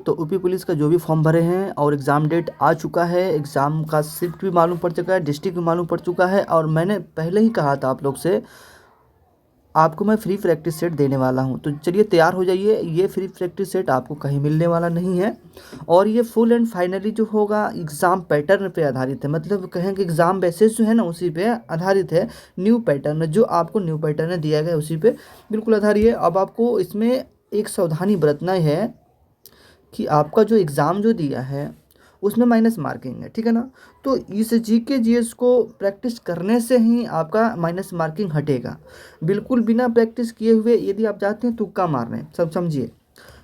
तो UP police का जो भी फॉर्म भरे हैं और एग्ज़ाम डेट आ चुका है, एग्ज़ाम का शिफ्ट भी मालूम पड़ चुका है, डिस्ट्रिक्ट भी मालूम पड़ चुका है। और मैंने पहले ही कहा था आप लोग से, आपको मैं फ्री प्रैक्टिस सेट देने वाला हूं। तो चलिए तैयार हो जाइए, ये फ्री प्रैक्टिस सेट आपको कहीं मिलने वाला नहीं है। और ये फुल एंड फाइनली जो होगा एग्ज़ाम पैटर्न पे आधारित है, मतलब कहें कि एग्ज़ाम बेसिस जो है ना उसी पे आधारित है। न्यू पैटर्न जो आपको न्यू पैटर्न दिया गया है उसी पे बिल्कुल आधारित है। अब आपको इसमें एक सावधानी बरतना है कि आपका जो एग्ज़ाम जो दिया है उसमें माइनस मार्किंग है, ठीक है ना। तो इस जीके जीएस को प्रैक्टिस करने से ही आपका माइनस मार्किंग हटेगा। बिल्कुल बिना प्रैक्टिस किए हुए यदि आप जाते हैं तुक्का मारने, सब समझिए,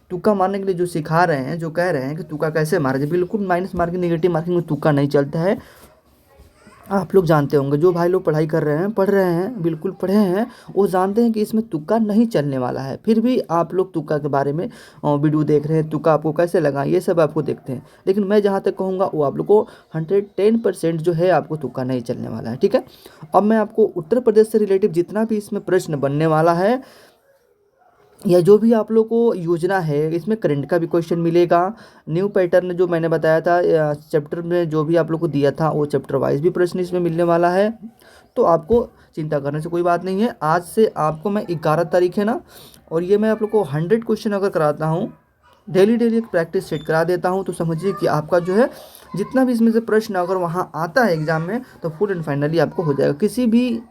तुक्का मारने के लिए जो सिखा रहे हैं, जो कह रहे हैं कि तुक्का कैसे मारे जाए, बिल्कुल माइनस मार्किंग नेगेटिव मार्किंग में तुक्का नहीं चलता है। आप लोग जानते होंगे, जो भाई लोग पढ़ाई कर रहे हैं, पढ़ रहे हैं, बिल्कुल पढ़े हैं, वो जानते हैं कि इसमें तुक्का नहीं चलने वाला है। फिर भी आप लोग तुक्का के बारे में वीडियो देख रहे हैं, तुक्का आपको कैसे लगा ये सब आपको देखते हैं। लेकिन मैं जहाँ तक कहूँगा वो आप लोग को 110% जो है आपको तुक्का नहीं चलने वाला है, ठीक है। अब मैं आपको उत्तर प्रदेश से रिलेटिव जितना भी इसमें प्रश्न बनने वाला है या जो भी आप लोग को योजना है, इसमें करंट का भी क्वेश्चन मिलेगा। न्यू पैटर्न जो मैंने बताया था चैप्टर में जो भी आप लोग को दिया था वो चैप्टर वाइज भी प्रश्न इसमें मिलने वाला है। तो आपको चिंता करने से कोई बात नहीं है। आज से आपको मैं 11 तारीख है ना, और ये मैं आप लोग को 100 क्वेश्चन अगर कराता हूँ, डेली डेली एक प्रैक्टिस सेट करा देता हूँ, तो समझिए कि आपका जो है जितना भी इसमें से प्रश्न अगर वहाँ आता है एग्जाम में तो फुल एंड फाइनली आपको हो जाएगा। किसी भी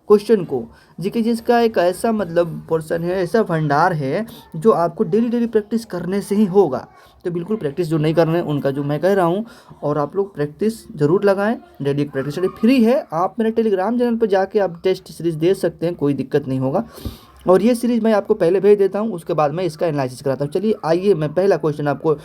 क्वेश्चन को जीके जिसका एक ऐसा मतलब पोर्शन है, ऐसा भंडार है जो आपको डेली डेली प्रैक्टिस करने से ही होगा। तो बिल्कुल प्रैक्टिस जो नहीं कर रहे हैं उनका जो मैं कह रहा हूँ, और आप लोग प्रैक्टिस ज़रूर लगाएं। डेली प्रैक्टिस फ्री है, आप मेरे टेलीग्राम चैनल पर जाके आप टेस्ट सीरीज़ दे सकते हैं, कोई दिक्कत नहीं होगा। और ये सीरीज़ मैं आपको पहले भेज देता हूँ, उसके बाद मैं इसका एनालिसिस कराता हूँ। चलिए आइए मैं पहला क्वेश्चन आपको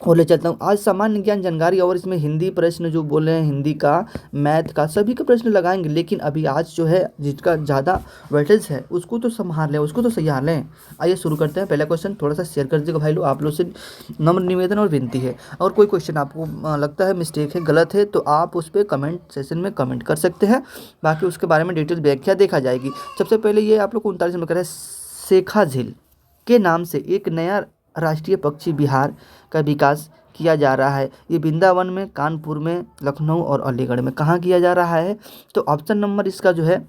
और ले चलता हूँ। आज सामान्य ज्ञान जानकारी और इसमें हिंदी प्रश्न जो बोले हैं, हिंदी का, मैथ का, सभी के प्रश्न लगाएंगे। लेकिन अभी आज जो है जिसका ज़्यादा वेटेज है उसको तो संभाल लें, उसको तो सही लें। आइए शुरू करते हैं। पहला क्वेश्चन थोड़ा सा शेयर कर दीजिएगा भाई लोग, आप लोग से नम्र निवेदन और विनती है। और कोई क्वेश्चन आपको लगता है मिस्टेक है, गलत है, तो आप उस पर कमेंट सेशन में कमेंट कर सकते हैं। बाकी उसके बारे में डिटेल व्याख्या देखा जाएगी। सबसे पहले ये आप लोग को 39 नंबर कह रहे हैं, शेखा झील के नाम से एक नया राष्ट्रीय पक्षी विहार का विकास किया जा रहा है। ये वृंदावन में, कानपुर में, लखनऊ और अलीगढ़ में कहाँ किया जा रहा है? तो ऑप्शन नंबर इसका जो है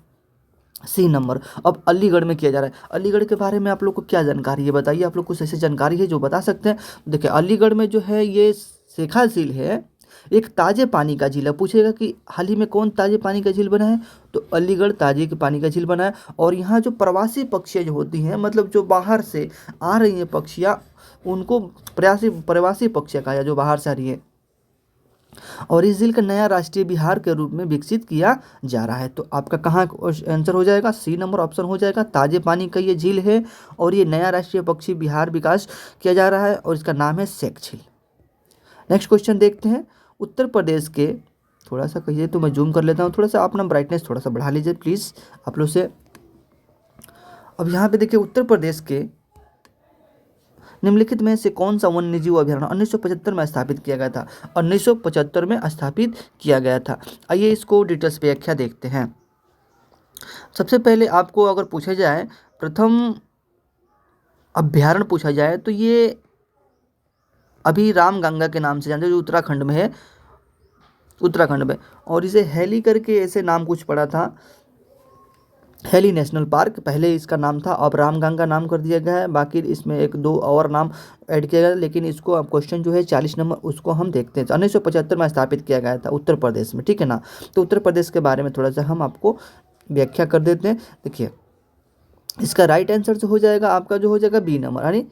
सी नंबर। अब अलीगढ़ में किया जा रहा है। अलीगढ़ के बारे में आप लोग को क्या जानकारी है बताइए, आप लोग कुछ ऐसी जानकारी है जो बता सकते हैं? देखिए अलीगढ़ में जो है ये शेखा झील है, एक ताजे पानी का झील है। पूछेगा कि हाल ही में कौन ताजे पानी का झील बना है, तो अलीगढ़ ताजे के पानी का झील बना है। और यहाँ जो प्रवासी पक्षियाँ जो होती हैं, मतलब जो बाहर से आ रही हैं पक्षियाँ, उनको प्रवासी पक्षियाँ कहा, जो बाहर से आ रही है। और इस झील का नया राष्ट्रीय विहार के रूप में विकसित किया जा रहा है। तो आपका कहाँ आंसर हो जाएगा? सी नंबर ऑप्शन हो जाएगा। ताजे पानी का ये झील है और ये नया राष्ट्रीय पक्षी विहार विकास किया जा रहा है और इसका नाम है शेख झील। नेक्स्ट क्वेश्चन देखते हैं। उत्तर प्रदेश के, थोड़ा सा कहिए तो मैं जूम कर लेता हूँ, थोड़ा सा अपना ब्राइटनेस थोड़ा सा बढ़ा लीजिए प्लीज़ आप लोग से। अब यहाँ पे देखिए उत्तर प्रदेश के निम्नलिखित में से कौन सा वन्य जीव अभयारण्य 1975 में स्थापित किया गया था? 1975 में स्थापित किया गया था। आइए इसको डिटेल्स व्याख्या देखते हैं। सबसे पहले आपको अगर पूछा जाए प्रथम अभयारण्य पूछा जाए तो ये अभी रामगंगा के नाम से जानते हैं, जो उत्तराखंड में है, उत्तराखंड में। और इसे हेली करके ऐसे नाम कुछ पड़ा था, हेली नेशनल पार्क पहले इसका नाम था, अब रामगंगा नाम कर दिया गया है। बाकी इसमें एक दो और नाम ऐड किया गया, लेकिन इसको अब क्वेश्चन जो है 40 नंबर उसको हम देखते हैं। 1975 में स्थापित किया गया था उत्तर प्रदेश में, ठीक है ना। तो उत्तर प्रदेश के बारे में थोड़ा सा हम आपको व्याख्या कर देते हैं। देखिए इसका राइट आंसर जो हो जाएगा आपका, जो हो जाएगा बी नंबर, यानी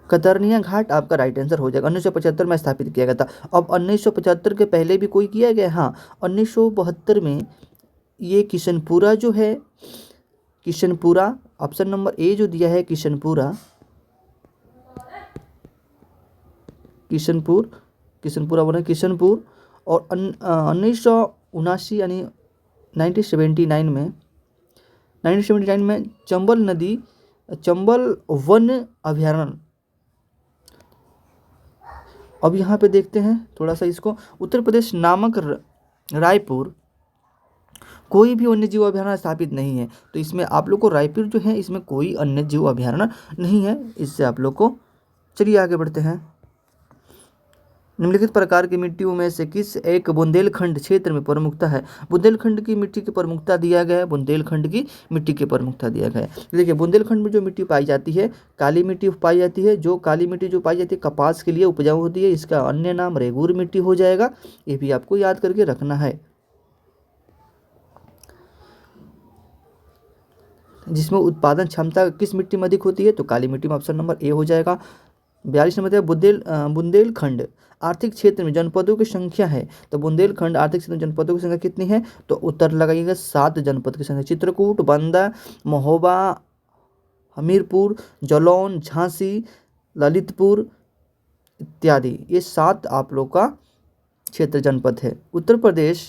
कतरनिया घाट आपका राइट आंसर हो जाएगा। 1975 में स्थापित किया गया था। अब 1975 के पहले भी कोई किया गया? हाँ, 1972 में ये किशनपुरा जो है, किशनपुरा, ऑप्शन नंबर ए जो दिया है किशनपुरा, किशनपुरा बना किशनपुर। और 1979 यानी 1979 में चंबल नदी, चंबल वन अभयारण्य। अब यहाँ पे देखते हैं थोड़ा सा इसको, उत्तर प्रदेश नामक रायपुर कोई भी वन्य जीव अभयारण्य स्थापित नहीं है। तो इसमें आप लोग को रायपुर जो है इसमें कोई अन्य जीव अभयारण्य नहीं है। इससे आप लोग को, चलिए आगे बढ़ते हैं। निम्नलिखित प्रकार की मिट्टियों में से किस एक बुंदेलखंड क्षेत्र में प्रमुखता है? बुंदेलखंड की मिट्टी की प्रमुखता दिया गया है, बुंदेलखंड की मिट्टी की प्रमुखता दिया गया है। देखिए बुंदेलखंड में जो मिट्टी पाई जाती है, काली मिट्टी पाई जाती है। जो काली मिट्टी जो पाई जाती है कपास के लिए उपजाऊ होती है, इसका अन्य नाम रेगूर मिट्टी हो जाएगा। ये भी आपको याद करके रखना है। जिसमें उत्पादन क्षमता किस मिट्टी में अधिक होती है? तो काली मिट्टी में, ऑप्शन नंबर ए हो जाएगा। 42 नंबर है बुंदेलखंड आर्थिक क्षेत्र में जनपदों की संख्या है। तो बुंदेलखंड आर्थिक क्षेत्र में जनपदों की संख्या कितनी है? तो उत्तर लगाइएगा 7 जनपद की संख्या। चित्रकूट, बांदा, महोबा, हमीरपुर, जालौन, झांसी, ललितपुर इत्यादि, ये 7 आप लोग का क्षेत्र जनपद है। उत्तर प्रदेश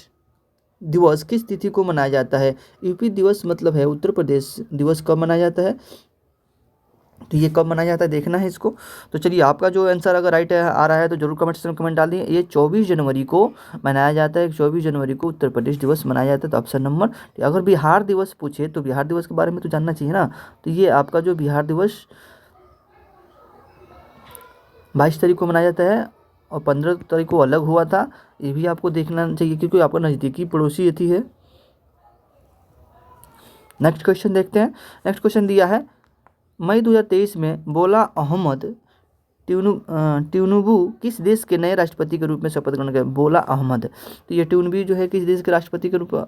दिवस किस तिथि को मनाया जाता है? यूपी दिवस मतलब है उत्तर प्रदेश दिवस कब मनाया जाता है? तो ये कब मनाया जाता है देखना है इसको। तो चलिए आपका जो आंसर अगर राइट आ रहा है तो जरूर कमेंट सेक्शन में कमेंट डाल दिए। ये 24 जनवरी को मनाया जाता है। 24 जनवरी को उत्तर प्रदेश दिवस मनाया जाता है। तो ऑप्शन नंबर, अगर बिहार दिवस पूछे तो बिहार दिवस के बारे में तो जानना चाहिए ना। तो ये आपका जो बिहार दिवस 22 तारीख को मनाया जाता है और 15 तारीख को अलग हुआ था। ये भी आपको देखना चाहिए क्योंकि आपका नज़दीकी पड़ोसी थी है। नेक्स्ट क्वेश्चन देखते हैं। नेक्स्ट क्वेश्चन दिया है, मई 2023 में बोला अहमद ट्यूनुबू किस देश के नए राष्ट्रपति के रूप में शपथ ग्रहण किया? बोला अहमद, तो ये ट्यूनुबू जो है किस देश के राष्ट्रपति के रूप में?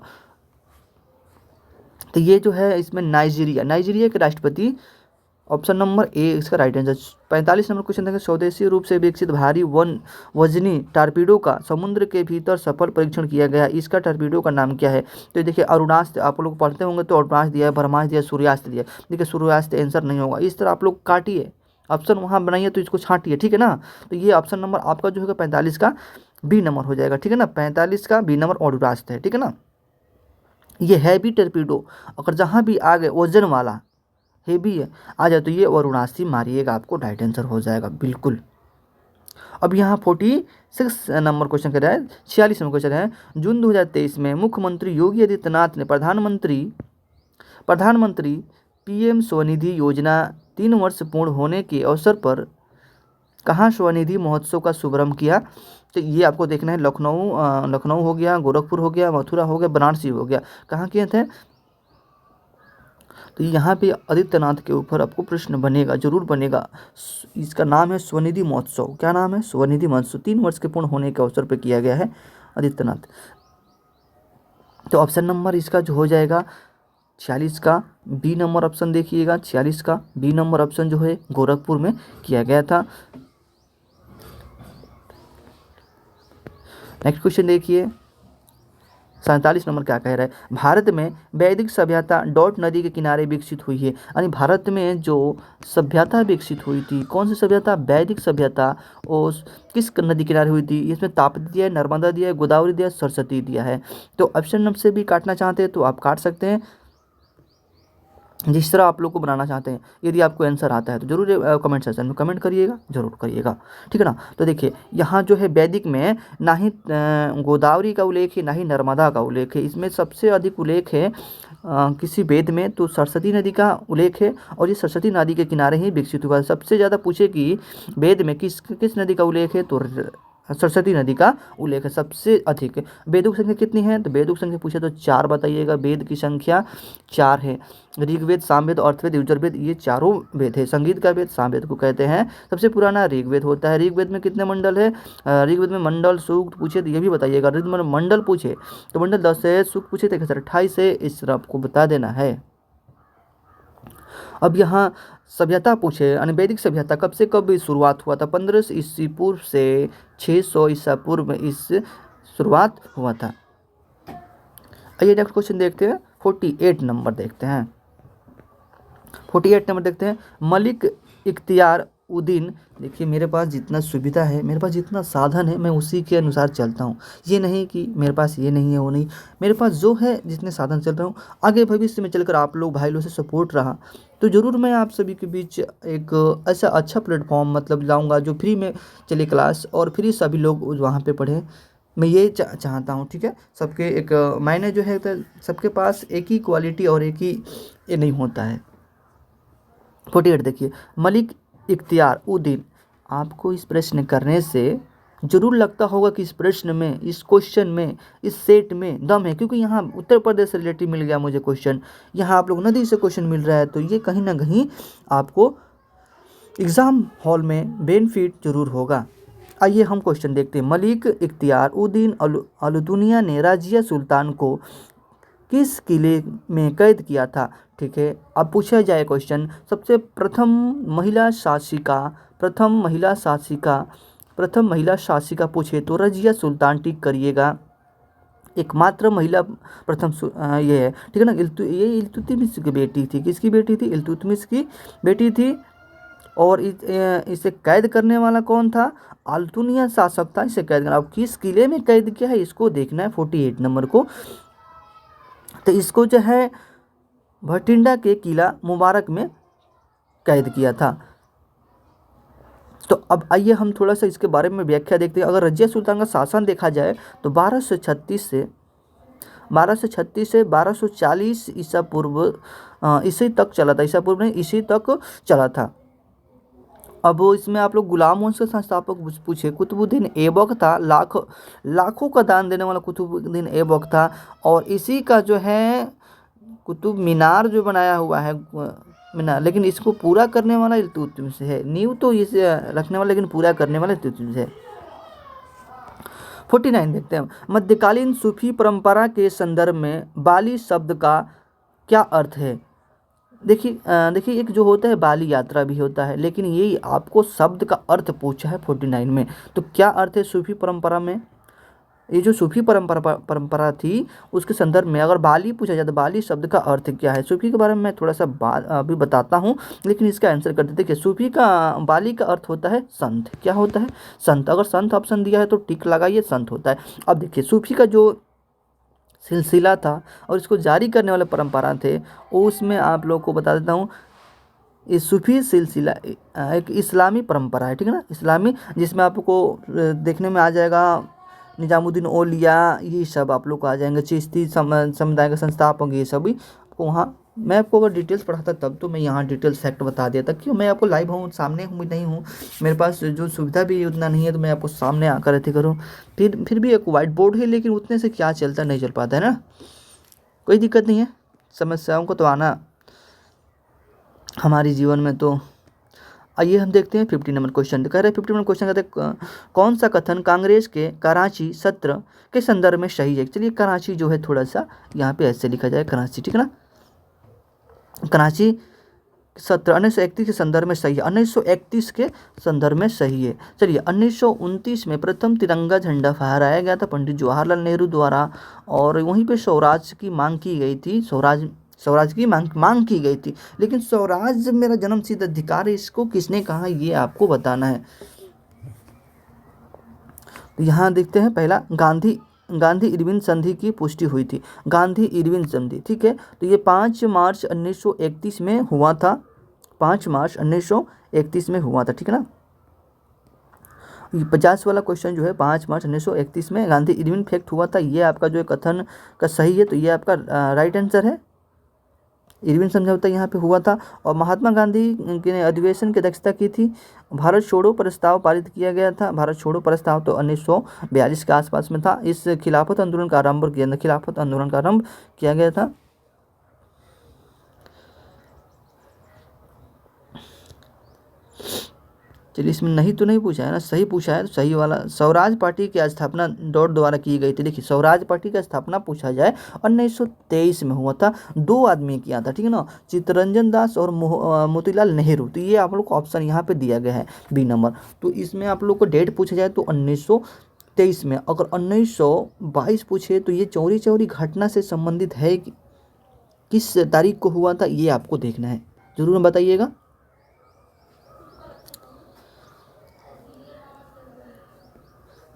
तो ये जो है इसमें नाइजीरिया के राष्ट्रपति, ऑप्शन नंबर ए इसका राइट आंसर। 45 नंबर क्वेश्चन देखें, स्वदेशी रूप से विकसित भारी वजनी टारपीडो का समुद्र के भीतर सफल परीक्षण किया गया, इसका टारपीडो का नाम क्या है? तो देखिए अरुणास्त्र आप लोग पढ़ते होंगे तो अरुणास्त्र दिया है, ब्रह्मास्त्र दिया, सूर्यास्त्र दिया। देखिए सूर्यास्त्र आंसर नहीं होगा। इस तरह आप लोग काटिए, ऑप्शन वहाँ बनाइए तो इसको छाटिए, ठीक है ना। तो ये ऑप्शन नंबर आपका जो है 45 का बी नंबर हो जाएगा, ठीक है ना। 45 का बी नंबर अरुणास्त्र है, ठीक है ना। ये हैवी टर्पीडो अगर जहाँ भी आ गए वजन वाला हेवी है आ जाए तो ये अरुणास्त्री मारिएगा, आपको राइट आंसर हो जाएगा बिल्कुल। अब यहाँ 46 नंबर क्वेश्चन कर रहा है, 46 नंबर क्वेश्चन है, जून 2023 में मुख्यमंत्री योगी आदित्यनाथ ने प्रधानमंत्री पीएम स्वनिधि योजना 3 वर्ष पूर्ण होने के अवसर पर कहाँ स्वनिधि महोत्सव का शुभारंभ किया? तो ये आपको देखना है। लखनऊ हो गया, गोरखपुर हो गया, मथुरा हो गया, बनारसी हो गया, कहाँ किए थे? तो यहाँ पे आदित्यनाथ के ऊपर आपको प्रश्न बनेगा, जरूर बनेगा। इसका नाम है स्वनिधि महोत्सव। क्या नाम है? स्वनिधि महोत्सव 3 वर्ष के पूर्ण होने के अवसर पर किया गया है आदित्यनाथ। तो ऑप्शन नंबर इसका जो हो जाएगा 46 का बी नंबर ऑप्शन देखिएगा। 46 का बी नंबर ऑप्शन जो है गोरखपुर में किया गया था। नेक्स्ट क्वेश्चन देखिए, 47 नंबर क्या कह रहा है, भारत में वैदिक सभ्यता डॉट नदी के किनारे विकसित हुई है। यानी भारत में जो सभ्यता विकसित हुई थी, कौन सी सभ्यता? वैदिक सभ्यता। और किस नदी किनारे हुई थी? इसमें ताप्ती दिया है, नर्मदा दिया है, गोदावरी दिया है, सरस्वती दिया है। तो ऑप्शन नंबर से भी काटना चाहते हैं तो आप काट सकते हैं, जिस तरह आप लोग को बनाना चाहते हैं। यदि आपको आंसर आता है तो जरूर कमेंट सेक्शन में कमेंट करिएगा, जरूर करिएगा, ठीक है ना। तो देखिए यहाँ जो है वैदिक में ना ही गोदावरी का उल्लेख है ना ही नर्मदा का उल्लेख है। इसमें सबसे अधिक उल्लेख है किसी वेद में तो सरस्वती नदी का उल्लेख है, और ये सरस्वती नदी के किनारे ही विकसित हुआ है। सबसे ज़्यादा पूछे कि वेद में किस नदी का उल्लेख है तो सरस्वती नदी का उल्लेख है सबसे अधिक। वेदों की संख्या कितनी है? तो वेदों की संख्या पूछे तो 4 बताइएगा। वेद की संख्या 4 है। ऋग्वेद, सामवेद, अर्थवेद, यजुर्वेद, ये चारों वेद है। संगीत का वेद सामवेद को कहते हैं। सबसे पुराना ऋग्वेद होता है। ऋग्वेद में कितने मंडल है? ऋग्वेद में मंडल सूक्त पूछे तो ये भी बताइएगा। ऋग्वेद में मंडल पूछे तो मंडल 10 है, सूक्त पूछे तो 28 है। इस तरह आपको बता देना है। अब यहाँ सभ्यता पूछे, यानी वैदिक सभ्यता कब से कब शुरुआत हुआ था? 1500 ईस्वी पूर्व से 600 ईसा पूर्व में इस शुरुआत हुआ था। आइए नेक्स्ट क्वेश्चन देखते हैं। 48 नंबर देखते हैं। 48 नंबर देखते हैं, मलिक इख्तियार उद्दीन। देखिए मेरे पास जितना सुविधा है, मेरे पास जितना साधन है, मैं उसी के अनुसार चलता हूँ। ये नहीं कि मेरे पास ये नहीं है वो नहीं, मेरे पास जो है जितने साधन चल रहा हूँ। आगे भविष्य में चलकर आप लोग भाई लोग से सपोर्ट रहा तो ज़रूर मैं आप सभी के बीच एक ऐसा अच्छा प्लेटफॉर्म मतलब लाऊंगा जो फ्री में चले क्लास और फ्री सभी लोग वहाँ पे पढ़ें। मैं ये चाहता हूँ, ठीक है। सबके एक मैंने जो है तो सबके पास एक ही क्वालिटी और एक ही ये नहीं होता है। 48 देखिए, मलिक इख्तियार उद्दीन। आपको इस प्रश्न करने से जरूर लगता होगा कि इस प्रश्न में, इस क्वेश्चन में, इस सेट में दम है, क्योंकि यहाँ उत्तर प्रदेश से रिलेटेड मिल गया मुझे क्वेश्चन, यहाँ आप लोग नदी से क्वेश्चन मिल रहा है, तो ये कहीं ना कहीं आपको एग्ज़ाम हॉल में बेनिफिट जरूर होगा। आइए हम क्वेश्चन देखते हैं। मलिक इख्तियार उद्दीन अल दुनिया ने रजिया सुल्तान को किस किले में कैद किया था? ठीक है, अब पूछा जाए क्वेश्चन, सबसे प्रथम महिला शासिका पूछे तो रजिया सुल्तान, टिक करिएगा, एकमात्र महिला ये है, ठीक है ना। ये इल्तुतमिश की बेटी थी। किसकी बेटी थी? इल्तुतमिश की बेटी थी। और इसे कैद करने वाला कौन था? अल्तुनिया शासक था इसे कैद करना। अब किस किले में कैद किया है इसको देखना है 48 नंबर को। तो इसको जो है भटिंडा के किला मुबारक में कैद किया था। तो अब आइए हम थोड़ा सा इसके बारे में व्याख्या देखते हैं। अगर रजिया सुल्तान का शासन देखा जाए तो 1236 से 1240 ईसा पूर्व ईसी तक चला था। ईसा पूर्व नहीं, ईसी तक चला था। अब इसमें आप लोग गुलाम वंश के संस्थापक पूछे, कुतुबुद्दीन ऐबक था। लाखों का दान देने वाला कुतुबुद्दीन ऐबक था। और इसी का जो है कुतुब मीनार जो बनाया हुआ है मीनार, लेकिन इसको पूरा करने वाला इल्तुतमिश है। नींव तो इसे रखने वाला, लेकिन पूरा करने वाला इल्तुतमिश है। 49 देखते हैं। मध्यकालीन सूफी परंपरा के संदर्भ में बाली शब्द का क्या अर्थ है? देखिए एक जो होता है बाली यात्रा भी होता है, लेकिन यही आपको शब्द का अर्थ पूछा है 49 में। तो क्या अर्थ है सूफी परंपरा में? ये जो सूफी परंपरा थी उसके संदर्भ में अगर बाली पूछा जाए तो बाली शब्द का अर्थ क्या है? सूफी के बारे में मैं थोड़ा सा अभी बताता हूँ, लेकिन इसका आंसर कर देते। देखिए सूफी का बाली का अर्थ होता है संत। क्या होता है? संत। अगर संत ऑप्शन दिया है तो टिक लगाइए, संत होता है। अब देखिए सूफी का जो सिलसिला था और इसको जारी करने वाले परंपरा थे, वो उसमें आप लोग को बता देता हूँ। ये सूफी सिलसिला एक इस्लामी परंपरा है, ठीक है ना, इस्लामी, जिसमें आपको देखने में आ जाएगा निजामुद्दीन औलिया, ये सब आप लोग को आ जाएंगे। चिश्ती समुदाय के संस्थापक, ये सभी आपको वहाँ, मैं आपको अगर डिटेल्स पढ़ाता तब तो मैं यहाँ डिटेल्स फैक्ट बता देता। क्यों? मैं आपको लाइव हूँ, सामने हूँ नहीं हूँ, मेरे पास जो सुविधा भी उतना नहीं है, तो मैं आपको सामने आकर रहते करूँ। फिर भी एक वाइट बोर्ड है, लेकिन उतने से क्या चलता, नहीं चल पाता है ना। कोई दिक्कत नहीं है, समस्याओं को तो आना हमारे जीवन में। तो आइए हम देखते हैं 50 नंबर क्वेश्चन। कह रहे हैं 50 नंबर क्वेश्चन कहते हैं कौन सा कथन कांग्रेस के कराची सत्र के संदर्भ में सही है? चलिए कराची जो है थोड़ा सा यहाँ पे ऐसे लिखा जाए, कराची, ठीक है ना। कराची सत्र 1931 के संदर्भ में सही है। 1931 के संदर्भ में सही है। चलिए 1929 में प्रथम तिरंगा झंडा फहराया गया था पंडित जवाहरलाल नेहरू द्वारा, और वहीं पे स्वराज की मांग की गई थी। स्वराज की मांग की गई थी, लेकिन स्वराज मेरा जन्मसिद्ध अधिकार है, इसको किसने कहा ये आपको बताना है। तो यहाँ देखते हैं, पहला गांधी इरविन संधि की पुष्टि हुई थी। गांधी इरविन संधि, ठीक है। तो ये 5 मार्च 1931 में हुआ था। 5 मार्च 1931 में हुआ था, ठीक है ना। 50 वाला क्वेश्चन जो है 5 मार्च 1931 में गांधी इरविन फैक्ट हुआ था, ये आपका जो कथन का सही है। तो ये आपका राइट आंसर है। इरविन समझौता यहाँ पे हुआ था। और महात्मा गांधी ने अधिवेशन की अध्यक्षता की थी। भारत छोड़ो प्रस्ताव पारित किया गया था। भारत छोड़ो प्रस्ताव तो 1942 के आसपास में था। इस खिलाफत आंदोलन का आरंभ किया गया था। चलिए इसमें नहीं तो नहीं पूछा है ना, सही पूछा है तो सही वाला। स्वराज पार्टी की स्थापना डॉट द्वारा की गई थी। देखिए स्वराज पार्टी का स्थापना पूछा जाए 1923 में हुआ था। 2 आदमी किया था, ठीक है ना, चित्तरंजन दास और मोतीलाल नेहरू। तो ये आप लोग को ऑप्शन यहाँ पे दिया गया है बी नंबर। तो इसमें आप लोग को डेट पूछा जाए तो 1923 में। अगर 1922 पूछे तो ये चौरी चौरी घटना से संबंधित है, किस तारीख को हुआ था ये आपको देखना है, जरूर बताइएगा।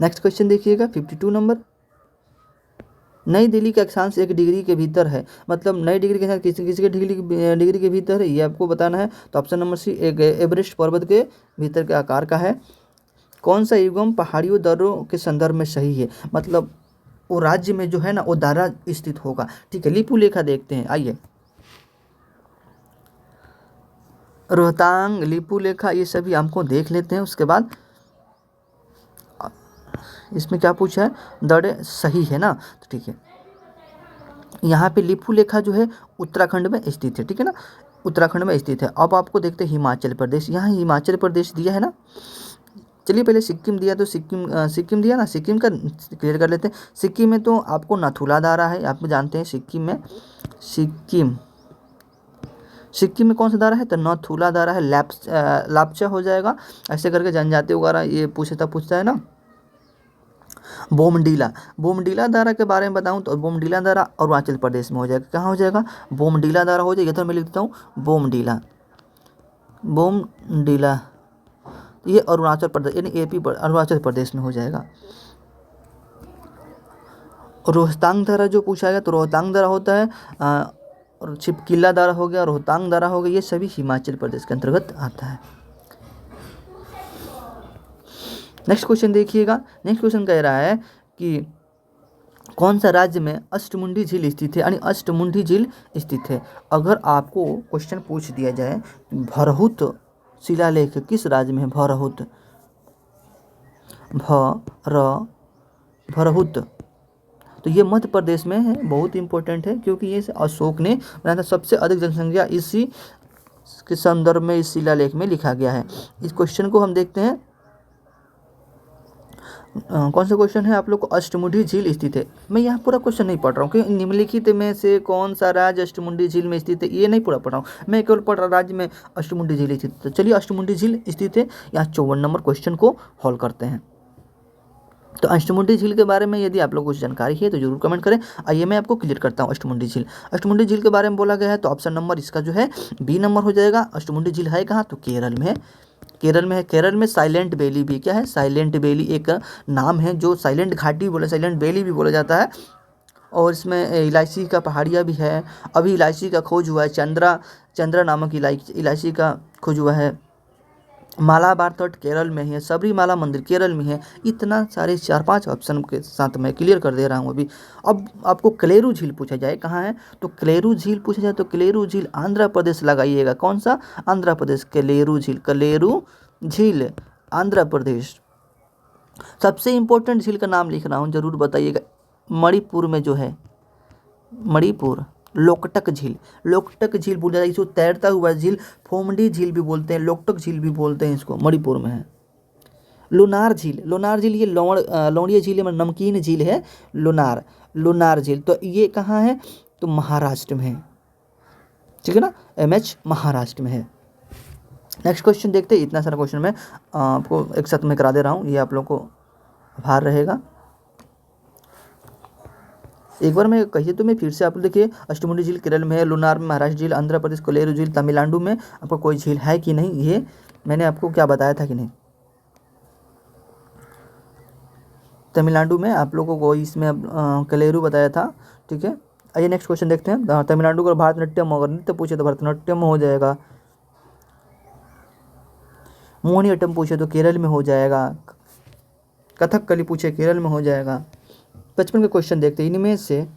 नेक्स्ट क्वेश्चन देखिएगा 52 नंबर। नई दिल्ली का अक्षांश 1 डिग्री के भीतर है, मतलब नई डिग्री के साथ किसी के डिग्री के भीतर है, ये आपको बताना है। तो ऑप्शन नंबर सी, एक एवरेस्ट पर्वत के भीतर के आकार का है। कौन सा युगम पहाड़ियों दर्रों के संदर्भ में सही है, मतलब वो राज्य में जो है ना वो दारा स्थित होगा। ठीक है, लिपु लेखा देखते हैं, आइए। रोहतांग, लिपु लेखा, ये सभी हमको देख लेते हैं। उसके बाद इसमें क्या पूछा है, दड़े सही है ना, तो ठीक है। यहाँ पे लिपु लेखा जो है उत्तराखंड में स्थित है, ठीक है ना, उत्तराखंड में स्थित है। अब आपको देखते हैं हिमाचल प्रदेश, यहाँ हिमाचल प्रदेश दिया है ना। चलिए पहले सिक्किम दिया, तो सिक्किम दिया ना, सिक्किम का क्लियर कर लेते हैं। सिक्किम में तो आपको नथुला दारा है, आप जानते हैं। सिक्किम में कौन सा दारा है, तो नथुला दारा है। लापचा हो जाएगा, ऐसे करके जनजाति वगैरह ये पूछता है ना। बोमडीला दारा के बारे में बताऊं तो बोमडीला दारा अरुणाचल प्रदेश में हो जाएगा। कहाँ हो जाएगा, बोमडीला दारा हो जाएगा। तो मैं लिख देता हूँ बोमडीला, ये अरुणाचल प्रदेश यानी एपी अरुणाचल प्रदेश में हो जाएगा। रोहतांग दारा जो पूछा गया, तो रोहतांग दारा होता है और छिपकिला दारा हो गया, रोहतांग दारा हो गया, ये सभी हिमाचल प्रदेश के अंतर्गत आता है। नेक्स्ट क्वेश्चन देखिएगा। नेक्स्ट क्वेश्चन कह रहा है कि कौन सा राज्य में अष्टमुंडी झील स्थित है, यानी अष्टमुंडी झील स्थित है। अगर आपको क्वेश्चन पूछ दिया जाए भरहुत शिलालेख किस राज्य में है, भरहुत, तो ये मध्य प्रदेश में है। बहुत इंपॉर्टेंट है क्योंकि ये अशोक ने बनाया था। सबसे अधिक जनसंख्या इसी के संदर्भ में इस शिलालेख में लिखा गया है। इस क्वेश्चन को हम देखते हैं। कौन सा क्वेश्चन है आप लोग को, अष्टमुंडी झील स्थित है। मैं यहाँ पूरा क्वेश्चन नहीं पढ़ रहा हूँ कि निम्नलिखित में से कौन सा राज्य अष्टमुंडी झील में स्थित है, ये नहीं पूरा पढ़ रहा हूँ मैं, केवल पढ़ रहा राज्य में अष्टमुंडी झील स्थित है। तो चलिए अष्टमुंडी झील स्थित है, यहाँ 54 नंबर क्वेश्चन को हल करते हैं। तो अष्टमुंडी झील के बारे में यदि आप लोग को कुछ जानकारी है तो जरूर कमेंट करें। आइए मैं आपको क्लियर करता हूँ। अष्टमुंडी झील के बारे में बोला गया है, तो ऑप्शन नंबर इसका जो है बी नंबर हो जाएगा। अष्टमुंडी झील है कहाँ, तो केरल में है। केरल में साइलेंट वैली भी, क्या है, साइलेंट वैली एक नाम है, जो साइलेंट घाटी बोले, साइलेंट वैली भी बोला जाता है। और इसमें इलायची का पहाड़िया भी है। अभी इलायची का खोज हुआ है, चंद्रा नामक इलायची का खोज हुआ है। मालाबार तट केरल में है, सबरीमाला मंदिर केरल में है। इतना सारे 4-5 ऑप्शन के साथ मैं क्लियर कर दे रहा हूँ अभी। अब आपको कलेरू झील पूछा जाए कहाँ है, तो कलेरू झील पूछा जाए तो कलेरू झील आंध्र प्रदेश लगाइएगा। कौन सा, आंध्र प्रदेश। कलेरू झील आंध्र प्रदेश। सबसे इम्पोर्टेंट झील का नाम लिख रहा हूँ, जरूर बताइएगा। मणिपुर में जो है, मणिपुर, लोकटक झील बोला जाता है इसको, तैरता हुआ झील, फोमडी झील भी बोलते हैं, लोकटक झील भी बोलते हैं इसको, मणिपुर में है। लोनार झील ये लौड़िया झील में नमकीन झील है, लोनार झील, तो ये कहाँ है, तो महाराष्ट्र में है, ठीक है ना, MH महाराष्ट्र में है। नेक्स्ट क्वेश्चन देखते हैं। इतना सारा क्वेश्चन मैं आपको एक साथ में करा दे रहा हूँ, ये आप लोग को भार रहेगा। एक बार मैं कहिए तो मैं फिर से आप लोग देखिए, अष्टमुंडी झील केरल में है, लोनार में महाराष्ट्र झील, आंध्र प्रदेश कोलेरू झील, तमिलनाडु में आपको कोई झील है कि नहीं, ये मैंने आपको क्या बताया था कि नहीं। तमिलनाडु में आप लोगों को इसमें कलेरू बताया था, ठीक है। आइए नेक्स्ट क्वेश्चन देखते हैं। तमिलनाडु का भारतनाट्यम, अगर नृत्य पूछे तो भरतनाट्यम हो जाएगा। मोहिनीअट्टम पूछे तो केरल में हो जाएगा। कथकली पूछे केरल में हो जाएगा। 55 का क्वेश्चन देखते हैं। इनमें से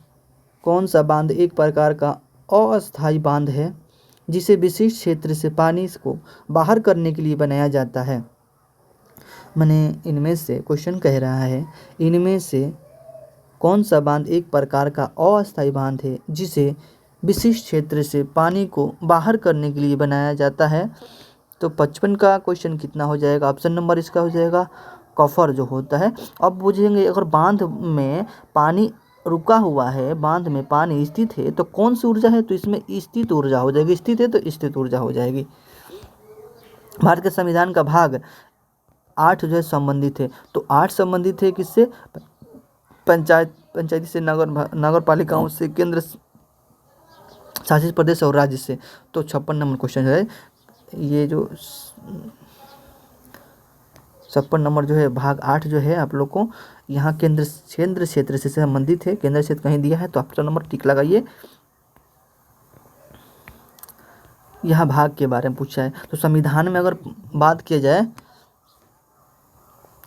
कौन सा बांध एक प्रकार का अस्थायी बांध है जिसे विशिष्ट क्षेत्र से पानी को बाहर करने के लिए बनाया जाता है। मैंने इनमें से क्वेश्चन कह रहा है, इनमें से कौन सा बांध एक प्रकार का अस्थायी बांध है जिसे विशिष्ट क्षेत्र से पानी को बाहर करने के लिए बनाया जाता है। तो 55 का क्वेश्चन कितना हो जाएगा, ऑप्शन नंबर इसका हो जाएगा कफर जो होता है। अब बुझेंगे, अगर बांध में पानी रुका हुआ है, बांध में पानी स्थित है, तो कौन सी ऊर्जा है, तो इसमें स्थित ऊर्जा हो जाएगी। स्थित है तो स्थित ऊर्जा हो जाएगी। भारत के संविधान का भाग 8 जो है संबंधित है, तो 8 संबंधित है किससे, पंचायती से, नगर पालिकाओं से, केंद्र शासित प्रदेश और राज्य से। तो 56 नंबर क्वेश्चन है, ये जो 56 नंबर जो है भाग 8 जो है आप लोग को यहाँ केंद्र क्षेत्र से संबंधित है। केंद्र क्षेत्र कहीं दिया है तो ऑप्शन नंबर टिक लगाइए। यहाँ भाग के बारे में पूछा है। तो संविधान में अगर बात किया जाए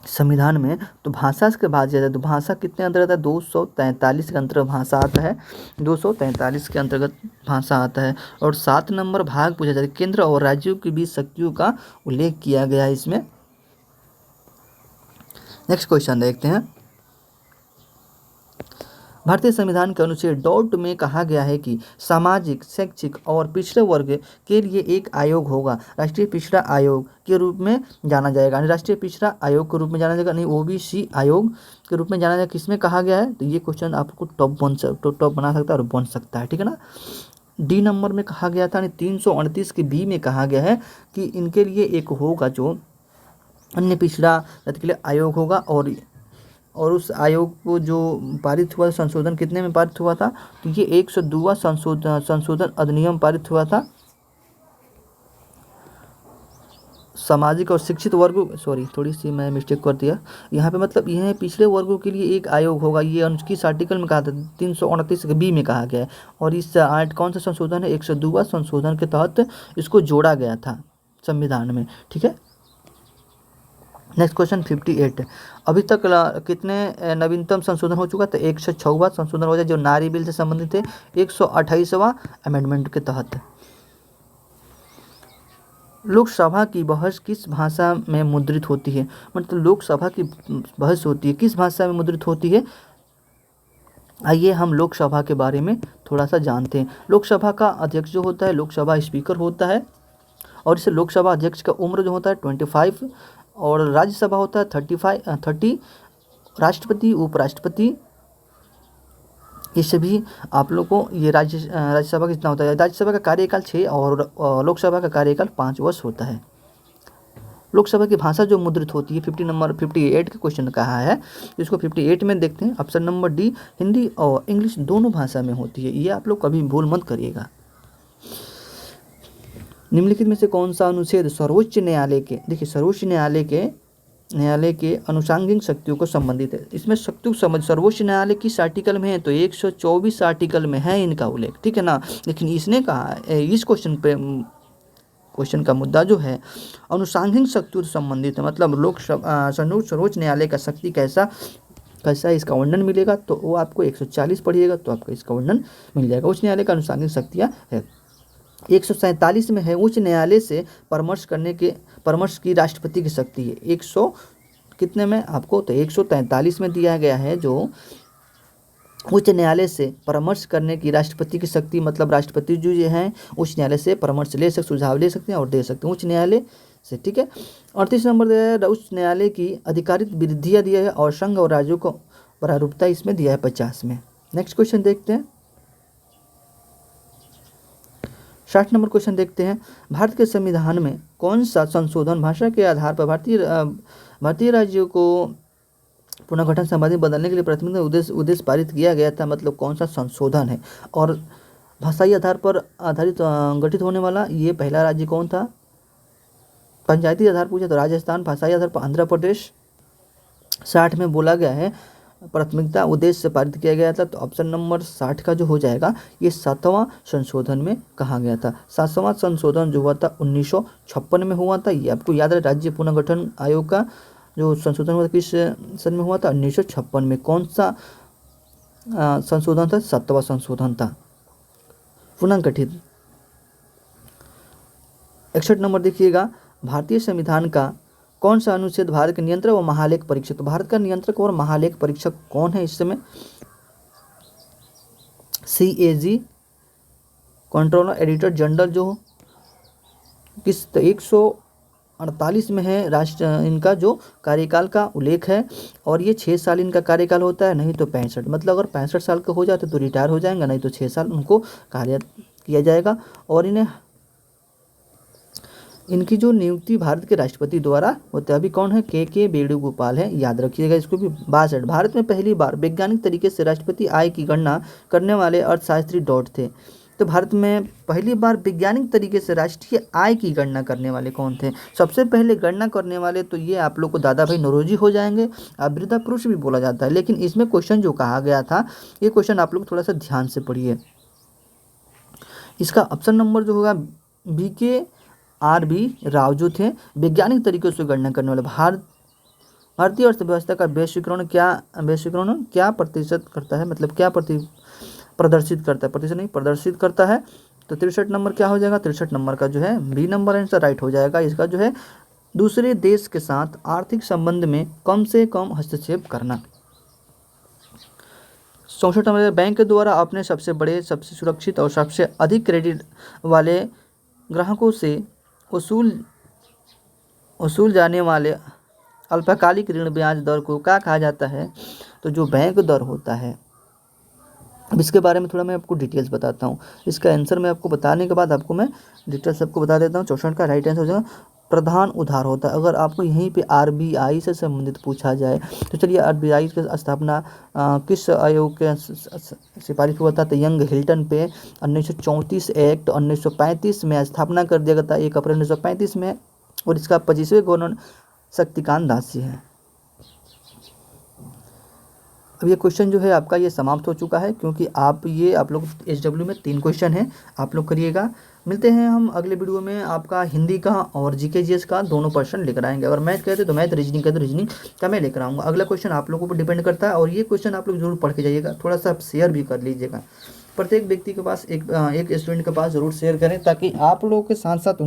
संविधान में, तो भाषा के बाद जाता है तो भाषा कितने अंतर्गत आता है, 243 के अंतर्गत भाषा आता है, 243 के अंतर्गत भाषा आता है। और 7 नंबर भाग पूछा जाता है, केंद्र और राज्यों के बीच शक्तियों का उल्लेख किया गया है इसमें। नेक्स्ट क्वेश्चन देखते हैं। भारतीय संविधान के अनुच्छेद डॉट में कहा गया है कि सामाजिक, शैक्षिक और पिछड़े वर्ग के लिए एक आयोग होगा, राष्ट्रीय पिछड़ा आयोग के रूप में जाना जाएगा। राष्ट्रीय पिछड़ा आयोग के रूप में जाना जाएगा, नहीं ओबीसी आयोग के रूप में जाना जाएगा। किसमें कहा गया है, तो ये क्वेश्चन आपको टॉप बना सकता है और बन सकता है, ठीक है ना। डी नंबर में कहा गया था, 338 के बी में कहा गया है कि इनके लिए एक होगा जो अन्य पिछड़ा जाति के लिए आयोग होगा। और उस आयोग को जो पारित हुआ, संशोधन कितने में पारित हुआ था, तो ये 102वां संशोधन अधिनियम पारित हुआ था। सामाजिक और शिक्षित वर्गों, सॉरी थोड़ी सी मैं मिस्टेक कर दिया यहाँ पे, मतलब यह पिछड़े वर्गों के लिए एक आयोग होगा, ये किस आर्टिकल में कहा था, 329 के बी में कहा गया है। और इस कौन सा संशोधन है, 102वां संशोधन के तहत इसको जोड़ा गया था संविधान में, ठीक है। नेक्स्ट क्वेश्चन 58, अभी तक कितने नवीनतम संशोधन हो चुका था, 106वां संशोधन हो जाए जो नारी बिल से संबंधित है, 128वां अमेंडमेंट के तहत। लोकसभा की बहस किस भाषा में मुद्रित होती है, मतलब लोकसभा की बहस होती है किस भाषा में मुद्रित होती है। आइए हम लोकसभा के बारे में थोड़ा सा जानते हैं। लोकसभा का अध्यक्ष जो होता है, लोकसभा स्पीकर होता है, और इसे लोकसभा अध्यक्ष का उम्र जो होता है 25, और राज्यसभा होता है 30, राष्ट्रपति, उपराष्ट्रपति, ये सभी आप लोग को ये राज्यसभा कितना होता है, राज्यसभा का कार्यकाल 6 और लोकसभा का कार्यकाल 5 वर्ष होता है। लोकसभा की भाषा जो मुद्रित होती है, 58 का क्वेश्चन कहा है, इसको 58 में देखते हैं। ऑप्शन नंबर डी, हिंदी और इंग्लिश दोनों भाषा में होती है, ये आप लोग कभी भूल मत करिएगा। निम्नलिखित में से कौन सा अनुच्छेद सर्वोच्च न्यायालय के, देखिए सर्वोच्च न्यायालय के अनुषांगिक शक्तियों को संबंधित है। इसमें शक्तियों समझ सर्वोच्च न्यायालय किस आर्टिकल में है, तो 124 आर्टिकल में है इनका उल्लेख, ठीक है ना। लेकिन इसने कहा इस क्वेश्चन का मुद्दा जो है अनुषांगिक शक्तियों से संबंधित है, मतलब लोकसभा सर्वोच्च न्यायालय का शक्ति कैसा इसका वर्णन मिलेगा, तो वो आपको 140 पढ़िएगा तो आपको इसका वर्णन मिल जाएगा। उच्च न्यायालय का अनुषांगिक शक्तियाँ है। 147 में है उच्च न्यायालय से परामर्श की राष्ट्रपति की शक्ति है। 100 कितने में आपको, तो 143 में दिया गया है जो उच्च न्यायालय से परामर्श करने की राष्ट्रपति की शक्ति, मतलब राष्ट्रपति जो ये हैं उच्च न्यायालय से परामर्श ले सकते, सुझाव ले सकते हैं और दे सकते हैं उच्च न्यायालय से, ठीक है। 38 नंबर दिया है उच्च न्यायालय की अधिकारित विधियाँ दिया है, और संघ और राज्यों को प्रारूपता इसमें दिया है 50 में। नेक्स्ट क्वेश्चन देखते हैं। 60 नंबर क्वेश्चन देखते हैं। भारत के संविधान में कौन सा संशोधन भाषा के आधार पर भारतीय राज्यों को पुनर्गठन संबंधी बदलने के लिए प्राथमिक उद्देश्य पारित किया गया था, मतलब कौन सा संशोधन है। और भाषाई आधार पर आधारित गठित होने वाला ये पहला राज्य कौन था, पंचायती आधार पूछे तो राजस्थान, भाषाई आधार पर आंध्र प्रदेश। 60 में बोला गया है प्राथमिकता उद्देश्य से पारित किया गया था, तो ऑप्शन नंबर 60 का जो हो जाएगा ये 7वां संशोधन में कहा गया था। 7वां संशोधन जो हुआ था 1956 में हुआ था, ये आपको याद है। राज्य पुनर्गठन आयोग का जो संशोधन हुआ था किस सन में हुआ था, 1956 में। कौन सा संशोधन था, 7वां संशोधन था पुनर्गठित। 61 नंबर देखिएगा, भारतीय संविधान का कौन सा अनुच्छेद भारत के नियंत्रक व महालेख परीक्षक, तो भारत का नियंत्रक और महालेख परीक्षक कौन है इस समय, CAG कंट्रोलर एडिटर जनरल जो किस 148 में है इनका जो कार्यकाल का उल्लेख है, और ये 6 साल इनका कार्यकाल होता है, नहीं तो 65, मतलब अगर 65 साल के हो जाते तो रिटायर हो जाएंगे, नहीं तो 6 साल उनको कार्य किया जाएगा। और इनकी जो नियुक्ति भारत के राष्ट्रपति द्वारा होते हैं। अभी कौन है, के वेणुगोपाल है, याद रखिएगा इसको भी। 62, भारत में पहली बार वैज्ञानिक तरीके से राष्ट्रपति आय की गणना करने वाले अर्थशास्त्री डॉट थे, तो भारत में पहली बार वैज्ञानिक तरीके से राष्ट्रीय आय की गणना करने वाले कौन थे, सबसे पहले गणना करने वाले तो ये आप लोग को दादा भाई नौरोजी हो जाएंगे, वृद्धा पुरुष भी बोला जाता है। लेकिन इसमें क्वेश्चन जो कहा गया था, ये क्वेश्चन आप लोग थोड़ा सा ध्यान से पढ़िए। इसका ऑप्शन नंबर जो होगा BK RB राव जो थे वैज्ञानिक तरीके से गणना करने वाले। भारतीय अर्थव्यवस्था का वैश्वीकरण क्या प्रतिशत करता है, मतलब क्या प्रदर्शित करता है, प्रतिशत नहीं प्रदर्शित करता है। तो 63 नंबर क्या हो जाएगा, 63 नंबर का जो है बी नंबर आंसर राइट हो जाएगा। इसका जो है दूसरे देश के साथ आर्थिक संबंध में कम से कम हस्तक्षेप करना। 64 नंबर, बैंक के द्वारा अपने सबसे बड़े, सबसे सुरक्षित और सबसे अधिक क्रेडिट वाले ग्राहकों से वसूल जाने वाले अल्पकालिक ऋण ब्याज दर को क्या कहा जाता है। तो जो बैंक दर होता है, अब इसके बारे में थोड़ा मैं आपको डिटेल्स बताता हूँ। इसका आंसर मैं आपको बताने के बाद आपको मैं डिटेल्स सबको बता देता हूँ। 64 का राइट आंसर हो जाएगा प्रधान उधार होता है। अगर आपको यहीं पे आरबीआई से संबंधित पूछा जाए तो चलिए, आरबीआई की स्थापना किस आयोग के सिफारिश हुआ था, तो यंग हिल्टन पे 1934 एक्ट 1935 में स्थापना कर दिया गया था, 1 अप्रैल 1935 में। और इसका 25वें गवर्नर शक्तिकांत दास जी हैं। अब ये क्वेश्चन जो है आपका ये समाप्त हो चुका है, क्योंकि आप लोग एसडब्ल्यू में 3 क्वेश्चन हैं, आप लोग करिएगा। मिलते हैं हम अगले वीडियो में। आपका हिंदी का और जीके जीएस का दोनों पर्सन लेकर आएंगे। अगर मैथ कहते तो मैथ, रीजनिंग कहते तो रीजनिंग का मैं लेकर आऊँगा। अगला क्वेश्चन आप लोगों पर डिपेंड करता है, और ये क्वेश्चन आप लोग जरूर पढ़ के जाइएगा, थोड़ा सा आप शेयर भी कर लीजिएगा। प्रत्येक व्यक्ति के पास एक स्टूडेंट के पास ज़रूर शेयर करें, ताकि आप लोगों के साथ साथ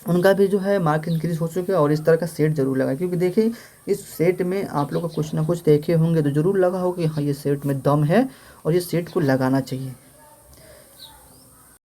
उनका भी जो है मार्क इंक्रीज हो सके। और इस तरह का सेट जरूर लगाए, क्योंकि देखिए इस सेट में आप लोग का कुछ ना कुछ देखे होंगे तो ज़रूर लगा हो कि हाँ ये सेट में दम है और ये सेट को लगाना चाहिए।